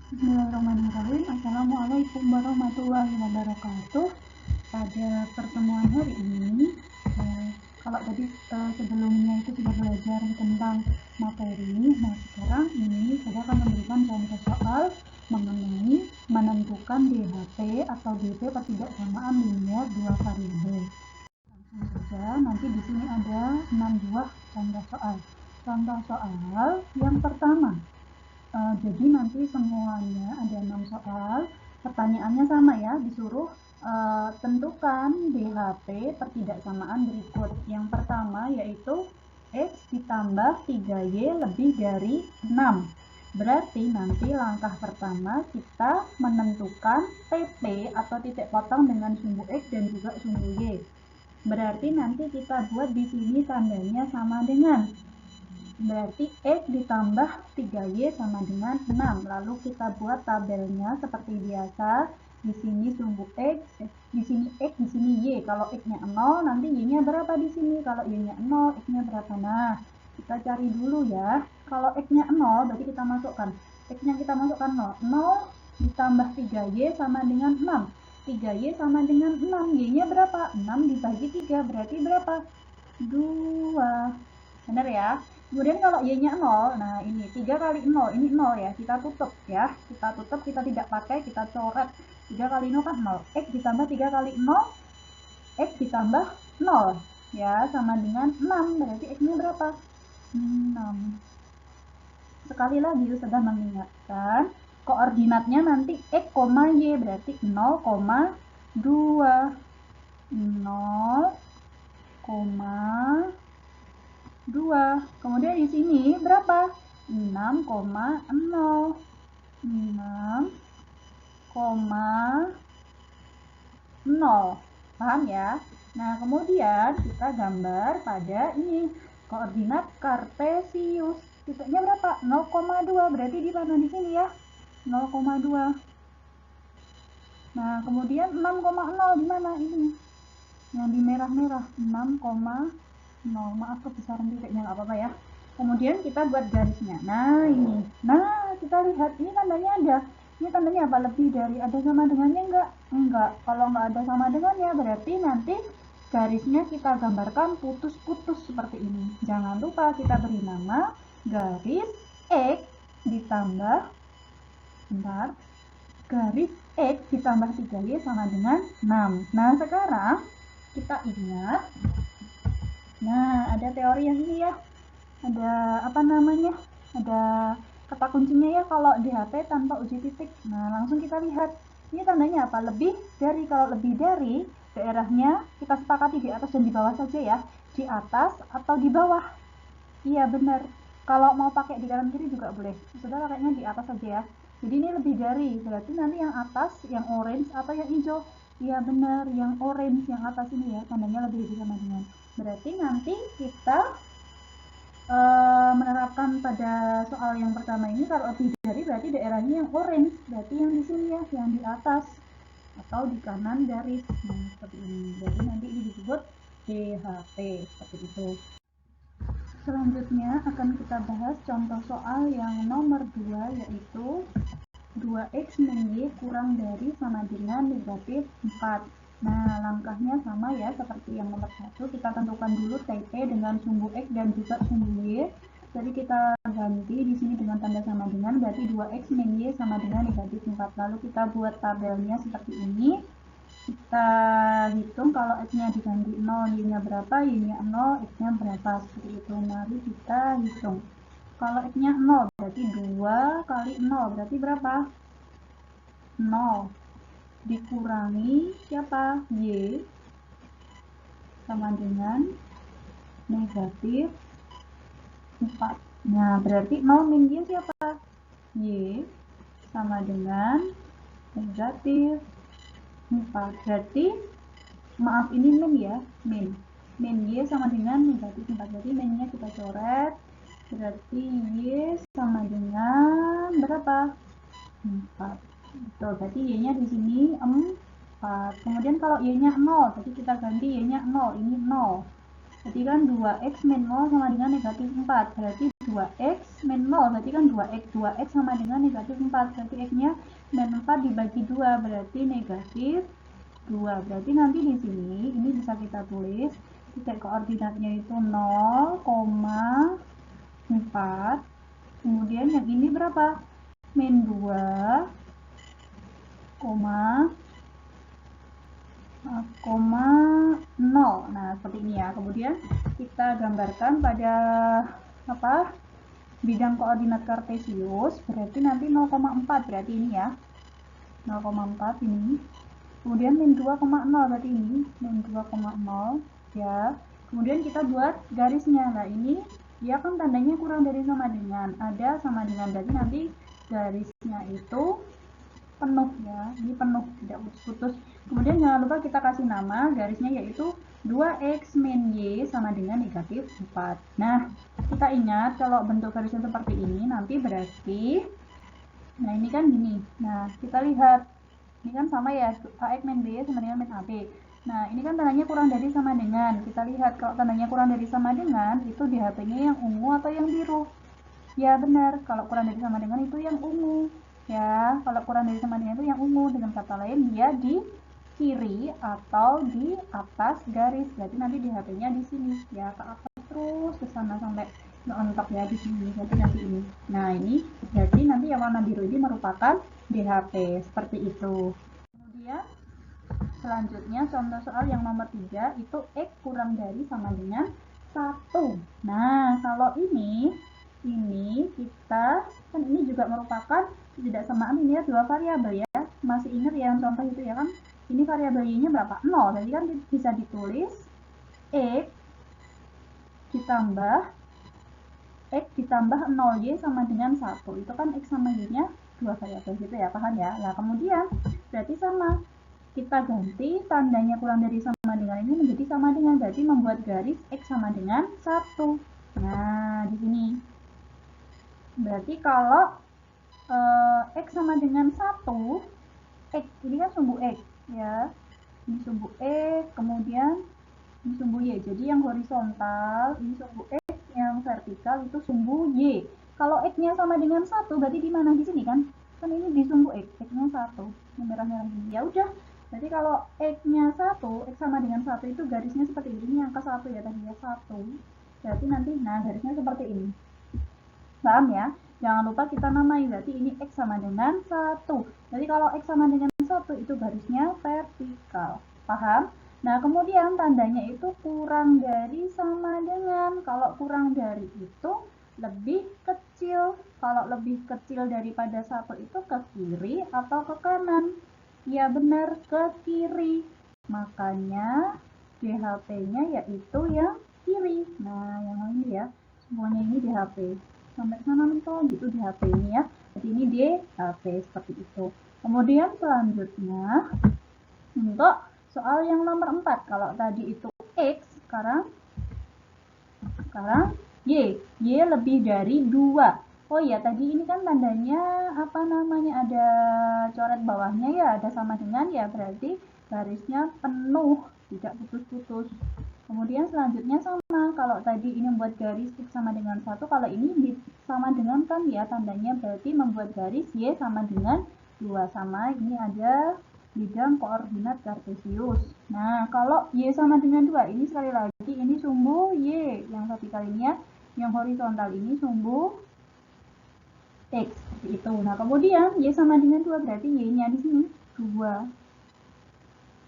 Bismillahirrahmanirrahim. Assalamualaikum warahmatullahi wabarakatuh. Pada pertemuan hari ini, kalau tadi sebelumnya itu sudah belajar tentang materi, nah sekarang ini saya akan memberikan contoh soal mengenai menentukan DHT atau DP ketidaksamaan linear dua variabel. Langsung saja, nanti di sini ada 6 buah contoh soal. Contoh soal yang pertama. Jadi nanti semuanya ada 6 soal, pertanyaannya sama ya, disuruh tentukan DHT ketidaksamaan berikut. Yang pertama yaitu X ditambah 3Y lebih dari 6. Berarti nanti langkah pertama kita menentukan TP atau titik potong dengan sumbu X dan juga sumbu Y. Berarti nanti kita buat di sini tandanya sama dengan, berarti X ditambah 3Y sama dengan 6. Lalu kita buat tabelnya seperti biasa. Di sini sumbu X, di sini X, di sini Y. Kalau X-nya 0, nanti Y-nya berapa di sini? Kalau Y-nya 0, X-nya berapa? Nah, kita cari dulu ya. Kalau X-nya 0, berarti kita masukkan. X-nya kita masukkan 0. 0 ditambah 3Y sama dengan 6. 3Y sama dengan 6. Y-nya berapa? 6 dibagi 3. Berarti berapa? 2. Benar ya? Kemudian kalau Y-nya 0, nah ini 3 kali 0, ini 0 ya, kita tutup ya. Kita tutup, kita tidak pakai, kita coret. 3 kali 0 kan 0. X ditambah 3 kali 0, X ditambah 0. Ya, sama dengan 6. Berarti X-nya berapa? 6. Sekali lagi, sudah mengingatkan, koordinatnya nanti X, Y, berarti 0,2. 0,2. Kemudian di sini berapa? 6,0. 6,0. Paham ya? Nah, kemudian kita gambar pada ini koordinat kartesius. Titiknya berapa? 0,2. Berarti di mana di sini ya? 0,2. Nah, kemudian 6,0 di mana ini? Yang di merah-merah 6,0. Maaf kebesaran titiknya, nggak apa-apa ya. Kemudian kita buat garisnya. Nah, ini. Nah, kita lihat ini tandanya ada. Ini tandanya apa? Lebih dari. Ada sama dengannya enggak? Enggak. Kalau enggak ada sama dengannya, berarti nanti garisnya kita gambarkan putus-putus seperti ini. Jangan lupa kita beri nama garis X ditambah, bentar, garis X ditambah 3Y sama dengan 6. Nah, sekarang kita ingat, nah ada teori yang ini ya, ada apa namanya, ada kata kuncinya ya kalau DHT tanpa uji titik. Nah, langsung kita lihat ini tandanya apa? Lebih dari. Kalau lebih dari, daerahnya kita sepakati di atas dan di bawah saja ya. Di atas atau di bawah. Iya benar, kalau mau pakai di kanan kiri juga boleh, sudah pakainya di atas saja ya. Jadi ini lebih dari, berarti nanti yang atas yang orange atau yang hijau? Iya benar, yang orange, yang atas ini ya, tandanya lebih dari sama dengan. Berarti nanti kita menerapkan pada soal yang pertama ini, kalau lebih dari berarti daerahnya yang orange, berarti yang di sini ya, yang di atas atau di kanan garis. Nah, seperti ini. Jadi nanti ini disebut DHT seperti itu. Selanjutnya akan kita bahas contoh soal yang nomor 2, yaitu 2x min y kurang dari sama dengan negatif 4. Nah, langkahnya sama ya seperti yang nomor 1. Kita tentukan dulu TP dengan sumbu X dan juga sumbu Y. Jadi kita ganti di sini dengan tanda sama dengan, berarti 2x min y sama dengan negatif 4. Lalu kita buat tabelnya seperti ini. Kita hitung kalau X-nya diganti 0, Y-nya berapa, Y-nya 0, X-nya berapa, seperti itu. Mari kita hitung. Kalau X-nya 0, berarti 2 kali 0, berarti berapa? 0. Dikurangi siapa? Y, sama dengan negatif 4. Nah, berarti 0 min Y siapa? Y, sama dengan negatif 4. Berarti, maaf ini min ya, min Y sama dengan negatif 4. Berarti min-nya kita coret. Berarti Y sama dengan berapa? 4. Betul, berarti Y-nya di sini 4. Kemudian kalau Y-nya 0, berarti kita ganti Y-nya 0, ini 0. Berarti kan 2x min 0 sama dengan negatif 4. Berarti 2x min 0 berarti kan 2x sama dengan negatif 4, berarti x-nya min 4 dibagi 2 berarti negatif 2. Berarti nanti di sini ini bisa kita tulis titik koordinatnya itu 0,4, kemudian yang ini berapa? Min 2, 0. Nah, seperti ini ya. Kemudian kita gambarkan pada apa? Bidang koordinat kartesius, berarti nanti 0,4 berarti ini ya. 0,4 ini. Kemudian min 2,0 berarti ini min 2,0 ya. Kemudian kita buat garisnya. Nah, ini dia kan tandanya kurang dari sama dengan, ada sama dengan, berarti nanti garisnya itu penuh ya, ini penuh, tidak putus-putus. Kemudian jangan lupa kita kasih nama garisnya yaitu 2x min y sama dengan negatif 4. Nah, kita ingat kalau bentuk garisnya seperti ini nanti berarti, nah ini kan gini. Nah, kita lihat ini kan sama ya, ax min b sama dengan min ab. Nah, ini kan tandanya kurang dari sama dengan. Kita lihat kalau tandanya kurang dari sama dengan itu di HP-nya yang ungu atau yang biru. Ya benar, kalau kurang dari sama dengan itu yang ungu. Ya, kalau kurang dari sama dengan itu yang ungu. Dengan kata lain dia di kiri atau di atas garis. Berarti nanti di HP-nya di sini. Ya, ke atas terus ke sana sampai mentok ya di sini. Berarti nanti ini. Nah, ini berarti nanti yang warna biru ini merupakan DHP seperti itu. Kemudian selanjutnya contoh soal yang nomor 3 itu x kurang dari sama dengan 1. Nah, kalau ini kita kan ini juga merupakan ketidaksamaan ini ya, dua variabel ya. Masih ingat ya yang contoh itu ya kan? Ini variabel y-nya berapa? 0. Jadi kan bisa ditulis x ditambah 0y sama dengan 1. Itu kan x sama y-nya dua variabel gitu ya, paham ya? Nah, kemudian berarti sama. Kita ganti tandanya kurang dari sama dengan ini menjadi sama dengan, berarti membuat garis x sama dengan 1. Nah, di sini. Berarti kalau x sama dengan 1, x ini kan sumbu x ya. Ini sumbu x, kemudian ini sumbu y. Jadi yang horizontal ini sumbu x, yang vertikal itu sumbu y. Kalau x-nya sama dengan 1, berarti di mana? Di sini kan? Kan ini di sumbu x, x-nya 1. Yang merah-merah ini. Ya udah. Berarti kalau x-nya 1, x sama dengan 1 itu garisnya seperti ini. Ini angka 1 ya tadi ya, 1. Berarti nanti nah garisnya seperti ini. Paham ya? Jangan lupa kita namai, berarti ini x sama dengan 1. Jadi kalau x sama dengan 1 itu garisnya vertikal. Paham? Nah, kemudian tandanya itu kurang dari sama dengan. Kalau kurang dari itu lebih kecil. Kalau lebih kecil daripada 1 itu ke kiri atau ke kanan? Ya benar, ke kiri. Makanya DHP-nya yaitu yang kiri. Nah, yang ini ya. Semuanya ini DHP. Sampai sana mentok gitu di HP ini ya. Jadi ini di HP seperti itu. Kemudian selanjutnya untuk soal yang nomor 4. Kalau tadi itu X, sekarang Y. Y lebih dari 2. Oh iya, tadi ini kan tandanya apa namanya, ada coret bawahnya ya, ada sama dengan ya, berarti garisnya penuh, tidak putus-putus. Kemudian selanjutnya sama, kalau tadi ini membuat garis x sama dengan 1, kalau ini sama dengan kan ya, tandanya berarti membuat garis y sama dengan 2. Sama, ini ada bidang koordinat kartesius. Nah, kalau y sama dengan 2, ini sekali lagi, ini sumbu y, yang vertikal ini ya, yang horizontal ini sumbu x, seperti itu. Nah, kemudian y sama dengan 2, berarti y-nya di sini 2.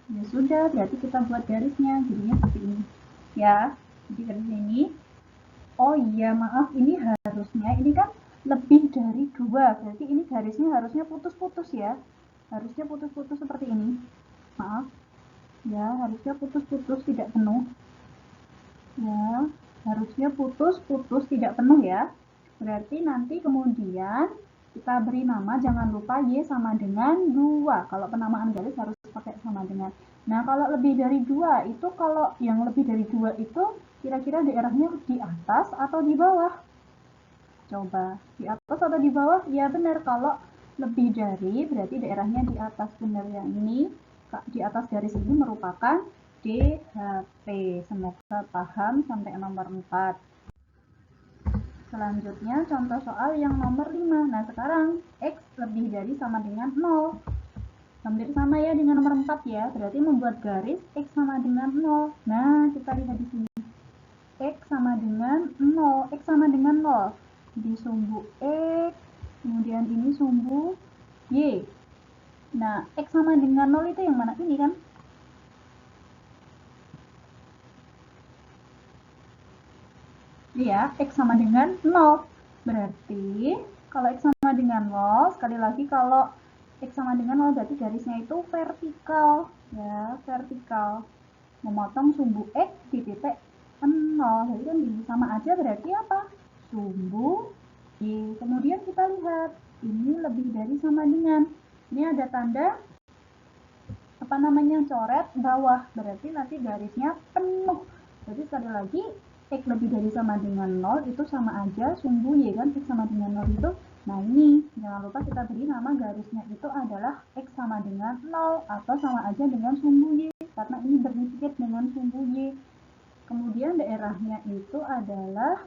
Ya sudah, berarti kita buat garisnya jadinya seperti ini ya. Jadi garis ini, oh iya maaf, ini harusnya ini kan lebih dari 2, berarti ini garisnya harusnya putus-putus ya, harusnya putus-putus seperti ini, maaf ya, harusnya putus-putus tidak penuh ya, harusnya putus-putus tidak penuh ya. Berarti nanti kemudian kita beri nama, jangan lupa y sama dengan 2. Kalau penamaan garis harus pakai sama dengan. Nah, kalau lebih dari 2 itu, kalau yang lebih dari 2 itu kira-kira daerahnya di atas atau di bawah? Coba, di atas atau di bawah? Ya benar, kalau lebih dari berarti daerahnya di atas. Benar yang ini, di atas garis ini merupakan DHP. Semoga paham sampai nomor 4. Selanjutnya contoh soal yang nomor 5. Nah, sekarang X lebih dari sama dengan 0. Hampir sama ya dengan nomor 4 ya. Berarti membuat garis X sama dengan 0. Nah, kita lihat di sini. X sama dengan 0. X sama dengan 0. Di sumbu X, kemudian ini sumbu Y. Nah, X sama dengan 0 itu yang mana? Ini kan? Iya, X sama dengan 0. Berarti kalau X sama dengan 0, sekali lagi kalau X sama dengan 0 berarti garisnya itu vertikal. Ya, vertikal. Memotong sumbu X di titik 0. Jadi kan sama aja berarti apa? Sumbu Y. Kemudian kita lihat, ini lebih dari sama dengan. Ini ada tanda apa namanya, coret bawah, berarti nanti garisnya penuh. Jadi sekali lagi, X lebih dari sama dengan 0 itu sama aja sumbu Y kan, X sama dengan 0 itu. Nah ini, jangan lupa kita beri nama garisnya itu adalah X sama dengan 0 atau sama aja dengan sumbu Y, karena ini berikat dengan sumbu Y. Kemudian daerahnya itu adalah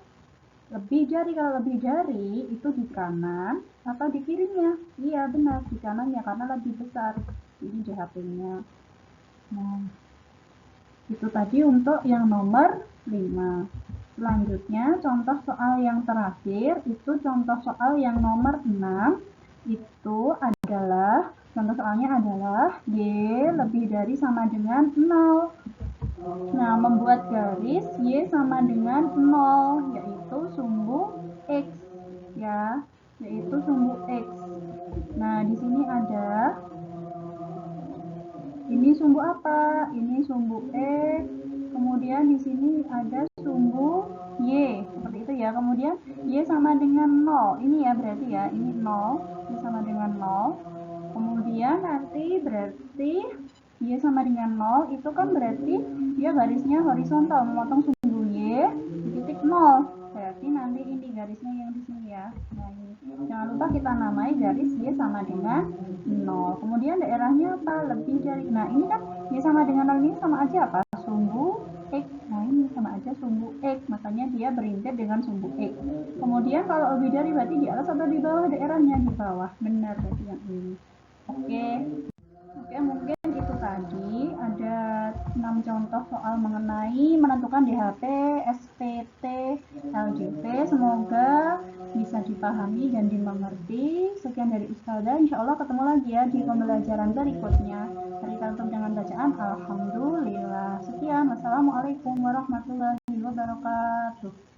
lebih jari. Kalau lebih jari itu di kanan atau di kirinya? Iya benar, di kanannya karena lebih besar. Ini JHP-nya. Nah, itu tadi untuk yang nomor 5. Selanjutnya, contoh soal yang terakhir, itu contoh soal yang nomor 6. Itu adalah, contoh soalnya adalah Y lebih dari sama dengan 0. Nah, membuat garis Y sama dengan 0, yaitu sumbu X. Ya, yaitu sumbu X. Nah, di sini ada, ini sumbu apa? Ini sumbu X. Kemudian di sini ada sumbu Y. Seperti itu ya. Kemudian Y sama dengan 0. Ini ya berarti ya. Ini 0. Y sama dengan 0. Kemudian nanti berarti Y sama dengan 0. Itu kan berarti dia garisnya horizontal. Memotong sumbu Y di titik 0. Berarti nanti ini garisnya yang di sini ya. Nah ini. Jangan lupa kita namai garis Y sama dengan 0. Kemudian daerahnya apa? Lebih dari. Nah ini kan Y sama dengan 0 ini sama aja apa? Sumbu X. Nah ini sama aja sumbu X. Makanya dia berintet dengan sumbu X. Kemudian kalau lebih dari berarti di atas atau di bawah? Daerahnya di bawah. Benar berarti yang ini. Oke. Oke, mungkin itu tadi ada 6 contoh soal mengenai menentukan DHP, SPT, LJP. Semoga bisa dipahami dan dimengerti. Sekian dari Ustazah. Insya Allah ketemu lagi ya di pembelajaran berikutnya. Berikan untuk dengan bacaan Alhamdulillah. Sekian. Wassalamualaikum warahmatullahi wabarakatuh.